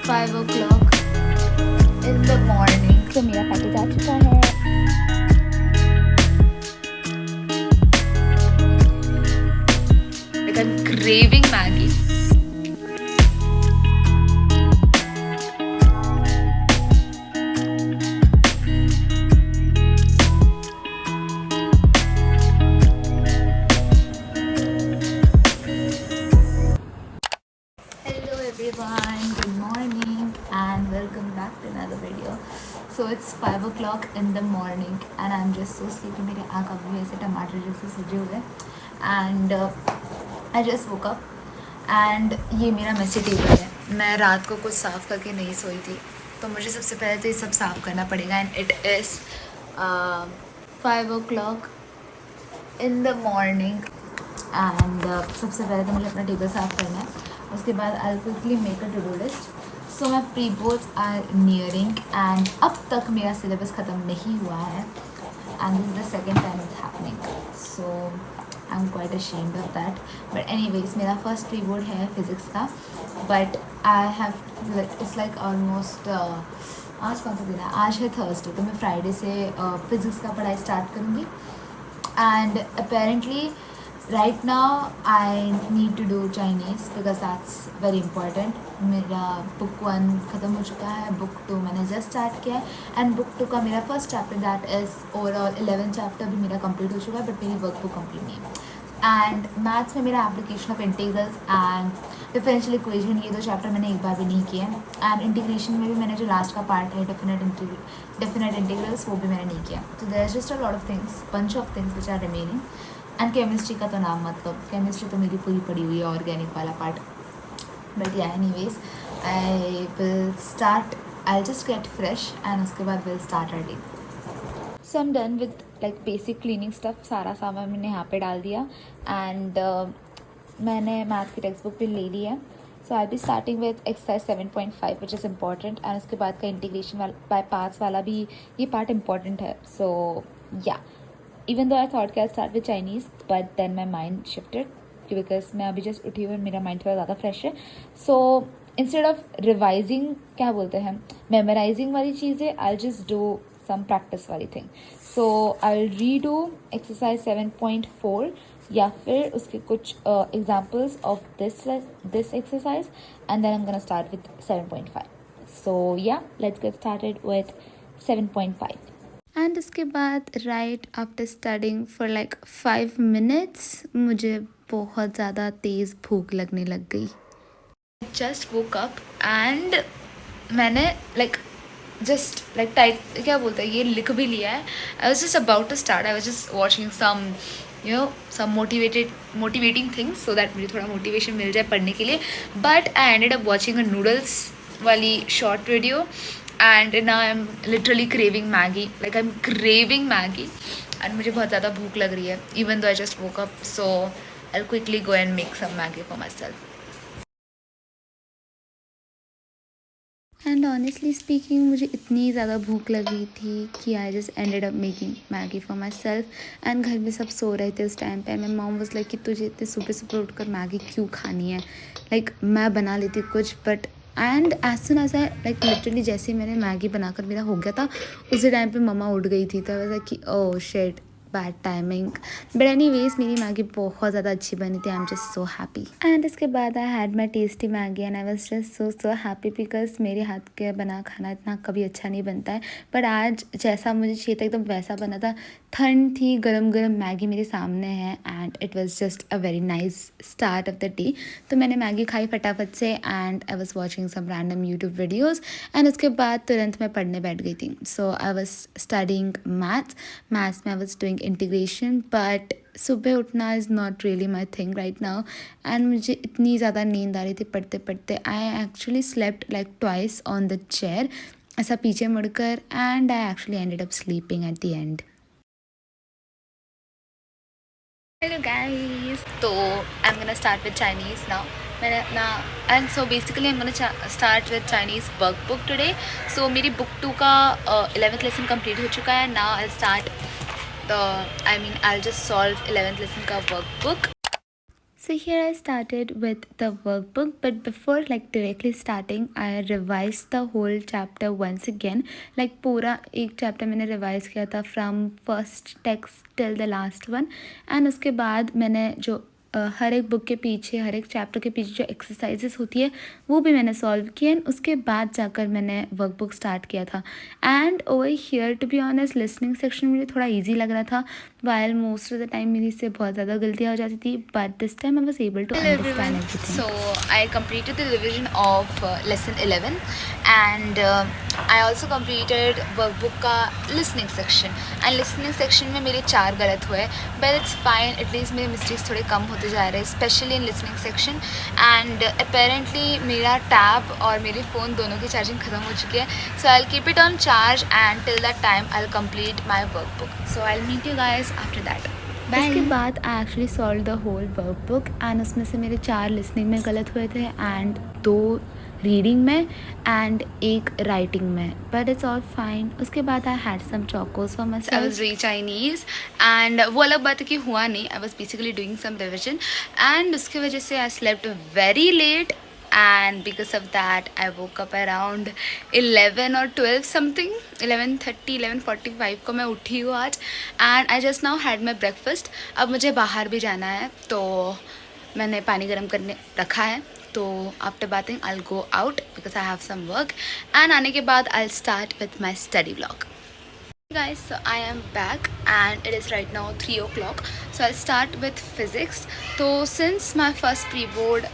5 o'clock in the morning. तो मेरा package आ चुका है. Like I'm craving Maggie. Everyone, good morning and welcome back to another video. So it's 5 o'clock in the morning and I'm just so sleepy. मेरे आँख अभी ऐसे टमाटर जैसे सूजे हुए and I just woke up and ये मेरा मेसी टेबल है. मैं रात को कुछ साफ़ करके नहीं सोई थी तो मुझे सबसे पहले तो ये सब साफ़ करना पड़ेगा and it is 5 o'clock in the morning and सबसे पहले तो मुझे अपना टेबल साफ़ करना है. उसके बाद I quickly make a to do list. So my pre boards are nearing and अब तक मेरा सिलेबस ख़त्म नहीं हुआ है and this is the second time it's happening. So I am quite ashamed of that. But anyways मेरा first pre board है physics का but I have it's like almost आज कौन सा दिन है? आज है थर्सडे तो मैं फ्राइडे से फिज़िक्स का पढ़ाई स्टार्ट करूँगी and apparently right now I need to do Chinese because that's very important. मेरा book 1 ख़त्म हो चुका है, book 2 मैंने just start किया है and book 2 का मेरा first chapter that is overall 11 chapter भी मेरा complete हो चुका है but मेरी workbook complete नहीं है. and maths में मेरा application of integrals and differential equation ये 2 chapter मैंने एक बार भी नहीं किए and integration में भी मैंने जो last का part है definite integrals वो भी मैंने नहीं किया. so there is just a lot of things, bunch of things which are remaining. And chemistry का तो नाम मतलब केमिस्ट्री तो मेरी पूरी पड़ी हुई है ऑर्गेनिक वाला part. But yeah anyways I will start, I just get fresh and उसके बाद will start our day. So I am done with like basic cleaning stuff. सारा सामान मैंने यहाँ पे डाल दिया एंड मैंने मैथ की टेक्स्ट बुक भी ले ली है. So I be starting with exercise 7.5 which is important and उसके बाद का इंटीग्रेशन बाय पार्ट्स वाला भी ये पार्ट इम्पॉर्टेंट है. सो या even though I thought I'd start with Chinese but then my mind shifted because मैं अभी just उठी हुई और मेरा mind थोड़ा ज़्यादा fresh है. so instead of revising क्या बोलते हैं memorizing वाली चीज़ें I'll just do some practice वाली thing. so I'll redo exercise 7.4 या फिर उसके कुछ examples of this exercise and then I'm gonna start with 7.5. so yeah, let's get started with 7.5. And उसके बाद right after studying for like 5 minutes मुझे बहुत ज़्यादा तेज़ भूख लगने लग गई. जस्ट वोक अप एंड मैंने लाइक जस्ट लाइक टाइट क्या बोलते हैं ये लिख भी लिया है. I was just about to start. I was just watching some some motivating things so that मुझे थोड़ा मोटिवेशन मिल जाए पढ़ने के लिए. But I ended up watching a noodles वाली short video and now I'm literally craving Maggie. like I'm craving Maggie and मुझे बहुत ज़्यादा भूख लग रही है even though I just woke up. so I'll quickly go and make some Maggie for myself. and honestly speaking मुझे इतनी ज़्यादा भूख लग रही थी कि I just ended up making Maggie for myself. and घर में सब सो रहे थे उस टाइम पे. my mom was like कि तुझे इतने सुबह सुबह उठकर मैगी क्यों खानी है. like मैं बना लेती कुछ but and as soon as I like literally जैसे ही मैंने मैगी बनाकर मेरा हो गया था उसी टाइम पे मम्मा उठ गई थी. तो वैसा कि oh shit bad timing. But anyways मेरी मैगी बहुत ज़्यादा अच्छी बनी थी. आई am just so happy. And इसके बाद I had my tasty Maggi and I was just so happy because मेरे हाथ के बना खाना इतना कभी अच्छा नहीं बनता है. बट आज जैसा मुझे चाहिए था एकदम वैसा बना था. ठंड थी, गरम गरम मैगी मेरे सामने है and it was just a very nice start of the day. तो मैंने मैगी खाई फटाफट से and I was watching some random YouTube videos and उसके बाद तुरंत मैं पढ़ने बैठ गई थी. So I was studying maths में I was doing integration. But सुबह उठना is not really my thing right now and मुझे इतनी ज़्यादा नींद आ रही थी पढ़ते पढ़ते. I actually slept like twice on the chair ऐसा पीछे मुड़कर and I actually ended up sleeping at the end. Hello guys, so I'm gonna start with Chinese now. मैंने अपना and so basically I'm gonna start with Chinese workbook today. So मेरी book 2 का 11th lesson complete हो चुका है. Now I'll start I'll just solve 11th lesson का workbook. So here I started with the workbook, but before directly starting, I revised the whole chapter once again. पूरा एक chapter मैंने revise किया था from first text till the last one, and उसके बाद मैंने जो हर एक बुक के पीछे, हर एक चैप्टर के पीछे जो एक्सरसाइजेस होती है वो भी मैंने सॉल्व किए, एंड उसके बाद जाकर मैंने वर्कबुक स्टार्ट किया था. And over here to be honest, listening section मुझे थोड़ा इजी लग रहा था, while most of the time मेरी से बहुत ज़्यादा गलतियाँ हो जाती थी, but this time I was able to understand everything. So I completed the revision of lesson 11, and I also completed workbook का listening section. And listening section में मेरे 4 गलत हुए, but it's fine, at least मेरे mistakes थोड़े कम होते जा रहे हैं, especially in listening section. And apparently मेरा टैब और मेरे फ़ोन दोनों की चार्जिंग ख़त्म हो चुकी है, so I'll keep it on charge, and till that time I'll complete my workbook. So I'll meet you guys after that. उसके बाद I actually solve the whole workbook, and उसमें से मेरे 4 लिसनिंग में गलत हुए थे, एंड 2 रीडिंग में, एंड 1 राइटिंग में, बट इट्स ऑल फाइन. उसके बाद I had some Chocos for my self. I was very Chinese, and वो अलग बात है कि हुआ नहीं. I was basically doing some revision, and उसकी वजह से I slept very late, and because of that I woke up around 11 or 12 something, 11:30 11:45 को मैं उठी हूँ आज, and I just now had my breakfast. अब मुझे बाहर भी जाना है, तो मैंने पानी गर्म करने रखा है, तो after bathing I'll go out because I have some work, and आने के बाद I'll start with my study vlog. Guys, so I am back, and it is right now 3 o'clock, so I'll start with physics. So since my first pre-board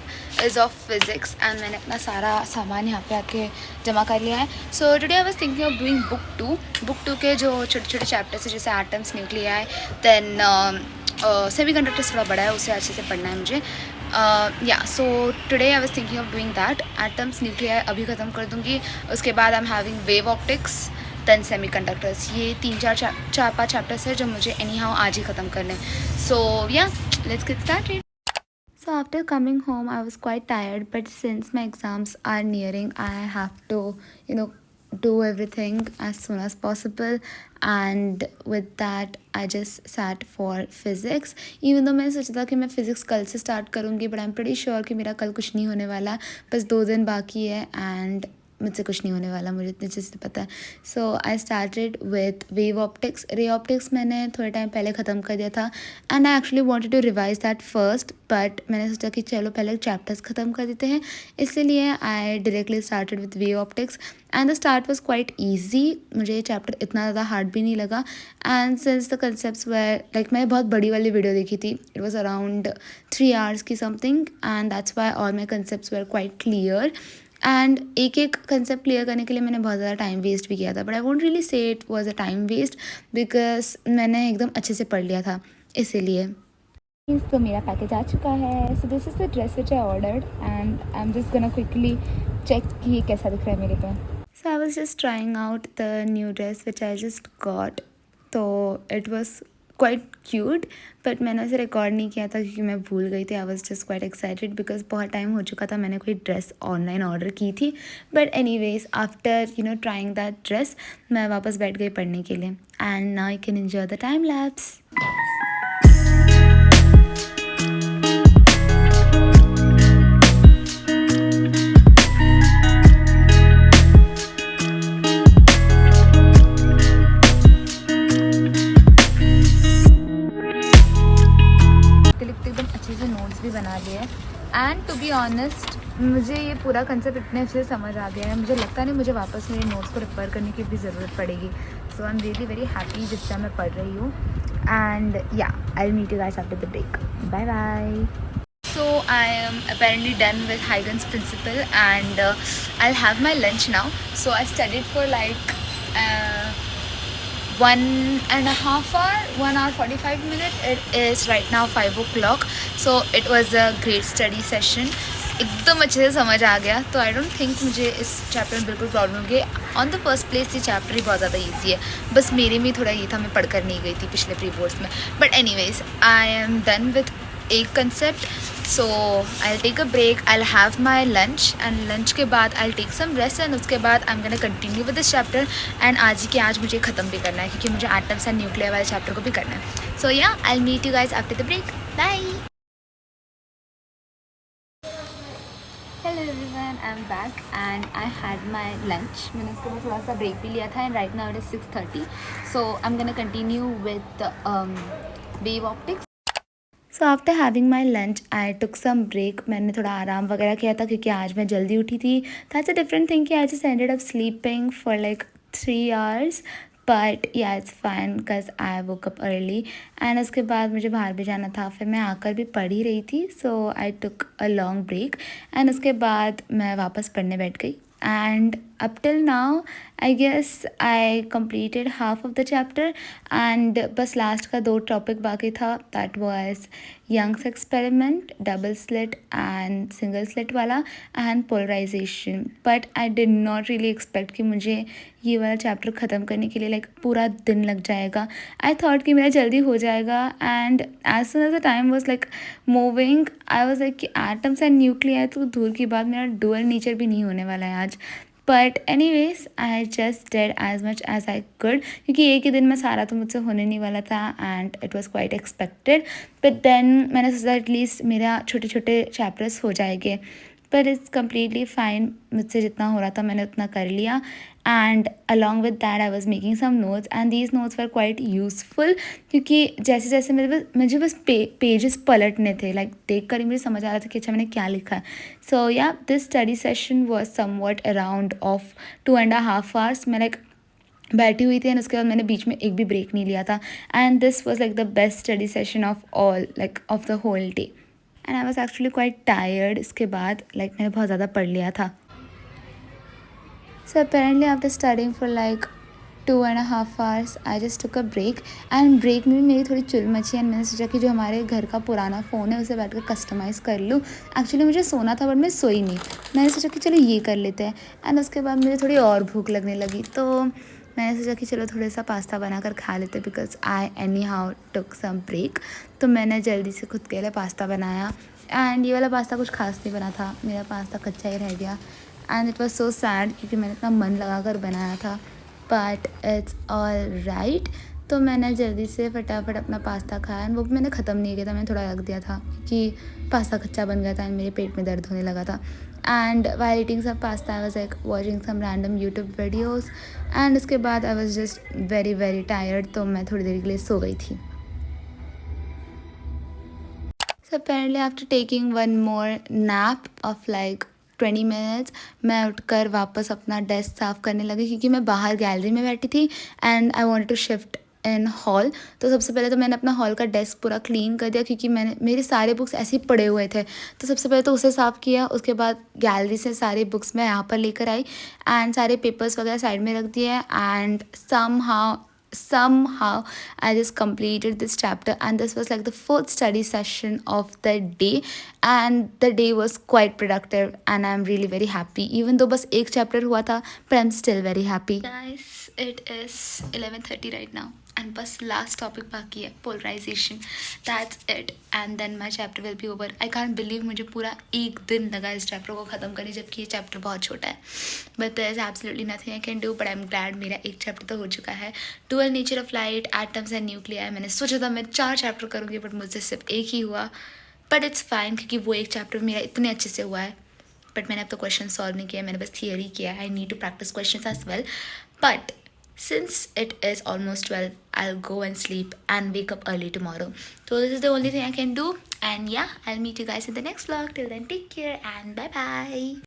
is of physics, and मैंने अपना सारा सामान यहाँ पे आके जमा कर लिया है, so today I was thinking of doing book 2 के जो छोटे छोटे चैप्टर्स है, जैसे एटम्स, न्यूक्लियाई, देन सेमीकंडक्टर्स थोड़ा बड़ा है, उसे अच्छे से पढ़ना है मुझे. So today I was thinking of doing that. Atoms, nuclei अभी ख़त्म कर दूँगी, उसके बाद I am having wave optics, then semiconductors. ये 3-4 चैप्टर्स है जो मुझे एनी हाउ आज ही ख़त्म करने. सो या, let's get started. So after coming home, I was quite tired, but since my exams are nearing, I have to, do everything as soon as possible. And with that, I just sat for physics. Even though मैंने सोचा था कि मैं physics कल से start करूँगी, but I'm pretty sure कि मेरा कल कुछ नहीं होने वाला, बस 2 दिन बाकी है, and मुझसे कुछ नहीं होने वाला, मुझे इतने अच्छे से पता है. So I started with wave optics. Ray optics मैंने थोड़े टाइम पहले ख़त्म कर दिया था, and I actually wanted to revise that first, but मैंने सोचा कि चलो पहले चैप्टर्स ख़त्म कर देते हैं, इसलिए I directly started with wave optics. And the start was quite easy, मुझे ये चैप्टर इतना ज़्यादा हार्ड भी नहीं लगा. एंड सिंस द कंसेप्ट्स वर मैंने बहुत बड़ी वाली वीडियो देखी थी, इट वॉज अराउंड 3 hours की something, and that's why all my concepts were quite clear. And एक कंसेप्ट क्लियर करने के लिए मैंने बहुत ज़्यादा टाइम वेस्ट भी किया था, but I won't really say it was a time waste, because मैंने एकदम अच्छे से पढ़ लिया था, इसीलिए. तो मेरा पैकेज आ चुका है. So this is the dress which I ordered, and I am just gonna quickly check कि ये कैसा दिख रहा है मेरे पे. So I was just trying out the new dress which I just got. तो it was quite cute, but मैंने उसे रिकॉर्ड नहीं किया था क्योंकि मैं भूल गई थी. आई was just quite excited because बहुत टाइम हो चुका था मैंने कोई ड्रेस ऑनलाइन ऑर्डर की थी. But anyways, after trying that dress, मैं वापस बैठ गई पढ़ने के लिए, and now I can enjoy the time lapse. भी बना लिए, एंड टू बी ऑनेस्ट मुझे ये पूरा कंसेप्ट इतने अच्छे से समझ आ गया है, मुझे लगता नहीं मुझे वापस मेरे नोट्स को रेफर करने की भी ज़रूरत पड़ेगी. So I am really very happy जिस टाइम मैं पढ़ रही हूँ, and yeah I will meet you guys after the break. Bye bye. So I am apparently done with Huygens principle, and I'll have my lunch now. So I studied for 1.5 hour, 1 hour 45 minutes. It is right now 5 o'clock. So it was a great study session. एकदम अच्छे से समझ आ गया, तो I don't think मुझे इस chapter में बिल्कुल प्रॉब्लम होगी. ऑन द फर्स्ट प्लेस ये चैप्टर ही बहुत ज़्यादा ईजी है, बस मेरे में थोड़ा ये था मैं पढ़ कर नहीं गई थी पिछले प्री बोर्ड्स में. But anyways, I am done with एक concept. So I will take a break, I will have my lunch, and lunch के बाद I will take some rest, and उसके बाद I am gonna continue with this chapter. And आज मुझे ख़त्म भी करना है क्योंकि मुझे एटम्स एंड न्यूक्लियर वाले चैप्टर को भी करना है. So yeah, I will meet you guys after the break. Bye. Hello everyone, I am back and I had my lunch. मैंने उसके बाद थोड़ा सा ब्रेक भी लिया था and right now it is 6:30. So I am gonna continue with wave optics. So after having my lunch I took some break. मैंने थोड़ा आराम वगैरह किया था क्योंकि आज मैं जल्दी उठी थी. दैट्स अ डिफरेंट थिंग कि I just ended up sleeping for like 3 hours. But yeah it's fine because I woke up early. And उसके बाद मुझे बाहर भी जाना था. फिर मैं आकर भी पढ़ ही रही थी. So I took a long break and उसके बाद मैं वापस पढ़ने बैठ गई. And up till now I guess I completed half of the chapter and बस लास्ट का 2 टॉपिक बाकी था. that was Young's experiment, double slit and single slit वाला and polarisation. But I did not really expect कि मुझे ये वाला chapter ख़त्म करने के लिए लाइक पूरा दिन लग जाएगा. आई थॉट कि मेरा जल्दी हो जाएगा. And as soon as the time was like moving I was like कि एटम्स एंड न्यूक्लियर तो दूर की बात, मेरा डुअल नेचर भी नहीं होने वाला है आज. But anyways I just did as much as I could क्योंकि एक ही दिन में सारा तो मुझसे होने नहीं वाला था and it was quite expected. But then मैंने सोचा एटलीस्ट मेरा छोटे छोटे चैप्टर्स हो जाएंगे. But it's completely fine. मुझसे जितना हो रहा था मैंने उतना कर लिया. And along with that I was making some notes and these notes were quite useful क्योंकि जैसे जैसे मुझे बस पेजेस पलटने थे. लाइक देख कर ही मुझे समझ आ रहा था कि अच्छा मैंने क्या लिखा है. सो या this study session was somewhat around of 2.5 hours. मैं लाइक बैठी हुई थी एंड उसके बाद मैंने बीच में एक भी ब्रेक नहीं लिया था. And this was like the best study session of all like of the whole day. And I was actually quite tired. इसके बाद लाइक मैंने बहुत ज़्यादा पढ़ लिया था. So apparently after studying for like 2.5 hours I just took a break. And break में भी मेरी थोड़ी चुल मची एंड मैंने सोचा कि जो हमारे घर का पुराना फ़ोन है उसे बैठ कर कस्टमाइज़ कर लूँ. एक्चुअली मुझे सोना था बट मैं सोई नहीं. मैंने सोचा कि चलो ये कर लेते हैं. एंड उसके बाद मुझे थोड़ी और भूख लगने लगी तो मैंने सोचा कि चलो थोड़ा सा पास्ता बना कर खा लेते because I anyhow took some break. तो मैंने जल्दी से खुद के लिए पास्ता बनाया. एंड ये वाला पास्ता कुछ खास नहीं बना था. मेरा पास्ता कच्चा ही रह गया. And it was so sad क्योंकि मैंने इतना मन लगा कर बनाया था. But it's all right. तो मैंने जल्दी से फटाफट अपना पास्ता खाया एंड वो भी मैंने ख़त्म नहीं किया था. मैंने थोड़ा रख दिया था क्योंकि पास्ता कच्चा बन गया था एंड मेरे पेट में दर्द होने लगा था. And while eating some pasta I was like watching some random YouTube videos. And उसके बाद I was just very very tired. तो मैं थोड़ी देर के लिए सो गई थी. So apparently after taking one more nap of like 20 minutes मैं उठकर वापस अपना डेस्क साफ़ करने लगी क्योंकि मैं बाहर गैलरी में बैठी थी and I wanted to shift in hall. तो सबसे पहले तो मैंने अपना हॉल का डेस्क पूरा क्लीन कर दिया क्योंकि मेरे सारे बुक्स ऐसे ही पड़े हुए थे. तो सबसे पहले तो उसे साफ़ किया. उसके बाद गैलरी से सारे बुक्स मैं यहाँ पर लेकर आई एंड सारे पेपर्स वगैरह साइड में रख दिए. And somehow I just completed this chapter and this was like the fourth study session of the day and the day was quite productive and I'm really very happy even though बस एक chapter हुआ था but I'm still very happy. Guys, it is 11:30 right now and बस last topic बाकी है, polarization. That's it and then my chapter will be over. I can't believe मुझे पूरा एक दिन लगा इस chapter को ख़त्म करने जबकि ये chapter बहुत छोटा है. But there is absolutely nothing I can do but I'm glad मेरा एक chapter तो हो चुका है. Dual nature of light, atoms and nuclei. मैंने सोचा था मैं 4 chapter करूँगी but मुझसे सिर्फ एक ही हुआ. But it's fine क्योंकि वो एक chapter मेरा इतने अच्छे से हुआ है. But मैंने अब तो क्वेश्चन सॉल्व नहीं किया, मैंने बस थियरी किया. I need to practice questions as well. But since it is almost 12, I'll go and sleep and wake up early tomorrow. So this is the only thing I can do. And yeah, I'll meet you guys in the next vlog. Till then, take care and bye bye.